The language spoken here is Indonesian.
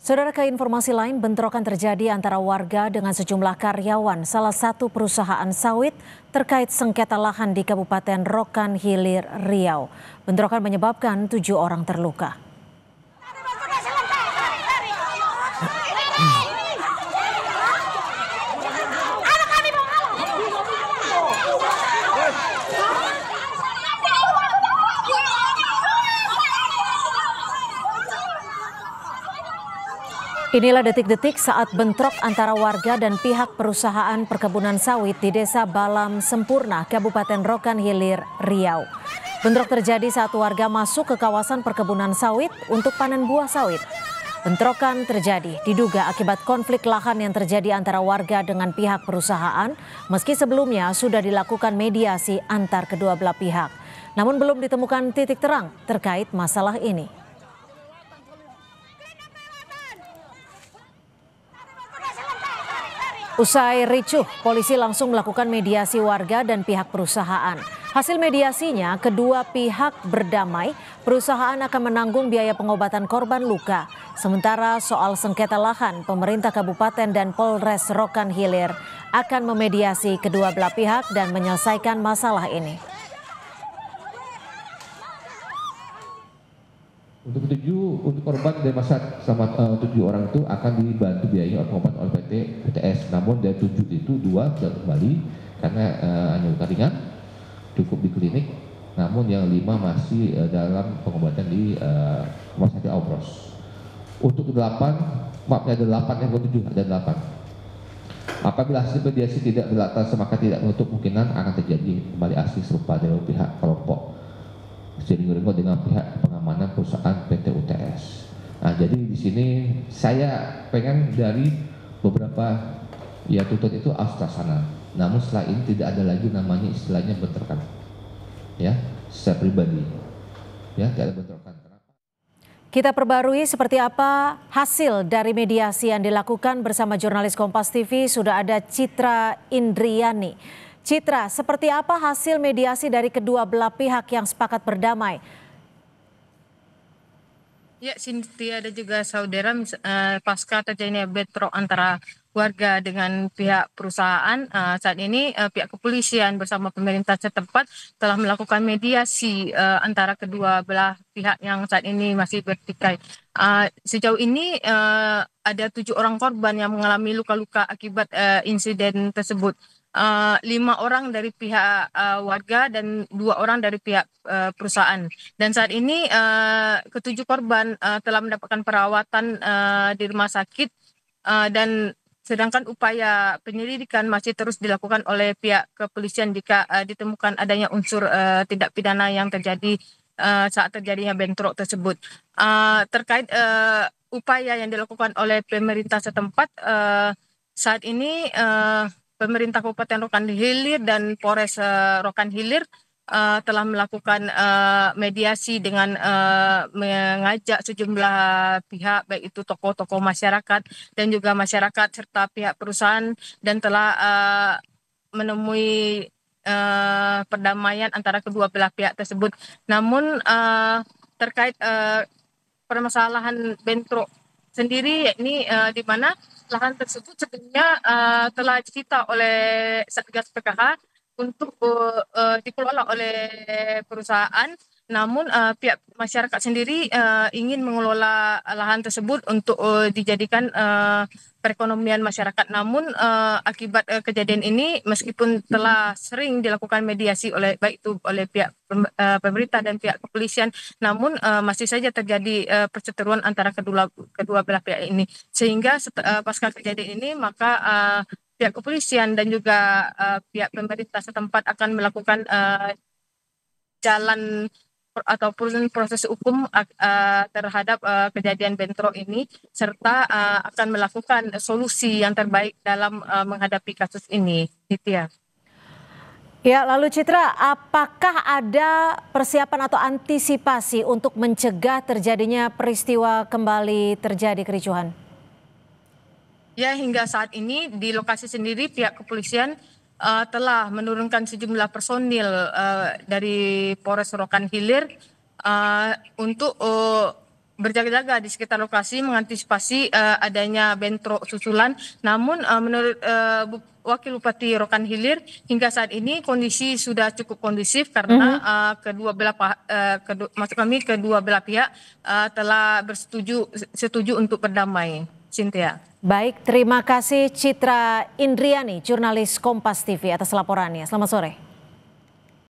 Saudara, ke informasi lain, bentrokan terjadi antara warga dengan sejumlah karyawan salah satu perusahaan sawit terkait sengketa lahan di Kabupaten Rokan Hilir, Riau. Bentrokan menyebabkan 7 orang terluka. Inilah detik-detik saat bentrok antara warga dan pihak perusahaan perkebunan sawit di Desa Balam Sempurna, Kabupaten Rokan Hilir, Riau. Bentrok terjadi saat warga masuk ke kawasan perkebunan sawit untuk panen buah sawit. Bentrokan terjadi diduga akibat konflik lahan yang terjadi antara warga dengan pihak perusahaan, meski sebelumnya sudah dilakukan mediasi antar kedua belah pihak. Namun belum ditemukan titik terang terkait masalah ini. Usai ricuh, polisi langsung melakukan mediasi warga dan pihak perusahaan. Hasil mediasinya, kedua pihak berdamai, perusahaan akan menanggung biaya pengobatan korban luka. Sementara soal sengketa lahan, pemerintah kabupaten dan Polres Rokan Hilir akan memediasi kedua belah pihak dan menyelesaikan masalah ini. Untuk korban dari masyarakat sama 7 orang itu akan dibantu biaya pengobatan oleh PTS. Namun dari 7 itu 2 sudah kembali karena hanya luka ringan, cukup di klinik. Namun yang 5 masih dalam pengobatan di rumah sakit Aubros. Untuk 8, maafnya ada 8 yang ke 7 ada 8. Apabila hasil mediasi tidak dilaksanakan, maka tidak menutup kemungkinan akan terjadi kembali aksi serupa dari pihak kelompok sering-sering dengan pihak pengamanan perusahaan PT UTS. Nah, jadi di sini saya pengen dari beberapa tuntutan itu harus terlaksana. Namun setelah ini tidak ada lagi namanya istilahnya bentrokan. Ya, saya pribadi. Ya, tidak ada bentrokan. Kita perbarui seperti apa hasil dari mediasi yang dilakukan bersama jurnalis Kompas TV. Sudah ada Citra Indriani. Citra, seperti apa hasil mediasi dari kedua belah pihak yang sepakat berdamai? Ya, Cynthia dan juga saudara, pasca terjadinya bentrok antara warga dengan pihak perusahaan, saat ini pihak kepolisian bersama pemerintah setempat telah melakukan mediasi antara kedua belah pihak yang saat ini masih bertikai. Sejauh ini ada 7 orang korban yang mengalami luka-luka akibat insiden tersebut. 5 orang dari pihak warga dan 2 orang dari pihak perusahaan. Dan saat ini ketujuh korban telah mendapatkan perawatan di rumah sakit dan sedangkan upaya penyelidikan masih terus dilakukan oleh pihak kepolisian jika ditemukan adanya unsur tindak pidana yang terjadi saat terjadinya bentrok tersebut. Terkait upaya yang dilakukan oleh pemerintah setempat, saat ini pemerintah Kabupaten Rokan Hilir dan Polres Rokan Hilir telah melakukan mediasi dengan mengajak sejumlah pihak, baik itu tokoh-tokoh masyarakat dan juga masyarakat serta pihak perusahaan, dan telah menemui perdamaian antara kedua belah pihak tersebut. Namun terkait permasalahan bentrok sendiri, yakni di mana lahan tersebut sebelumnya telah disita oleh Satgas PKH untuk dikelola oleh perusahaan. Namun pihak masyarakat sendiri ingin mengelola lahan tersebut untuk dijadikan perekonomian masyarakat. Namun akibat kejadian ini, meskipun telah sering dilakukan mediasi oleh baik itu oleh pihak pemerintah dan pihak kepolisian, namun masih saja terjadi perseteruan antara kedua belah pihak ini. Sehingga pasca kejadian ini, maka pihak kepolisian dan juga pihak pemerintah setempat akan melakukan jalan ataupun proses hukum terhadap kejadian bentrok ini, serta akan melakukan solusi yang terbaik dalam menghadapi kasus ini. Nitya. Ya, lalu Citra, apakah ada persiapan atau antisipasi untuk mencegah terjadinya peristiwa kembali terjadi kericuhan? Ya, hingga saat ini di lokasi sendiri pihak kepolisian telah menurunkan sejumlah personil dari Polres Rokan Hilir untuk berjaga-jaga di sekitar lokasi mengantisipasi adanya bentrok susulan. Namun menurut Wakil Bupati Rokan Hilir, hingga saat ini kondisi sudah cukup kondusif karena kedua belah pihak telah setuju untuk berdamai. Cynthia. Baik, terima kasih Citra Indriani, jurnalis Kompas TV atas laporannya. Selamat sore.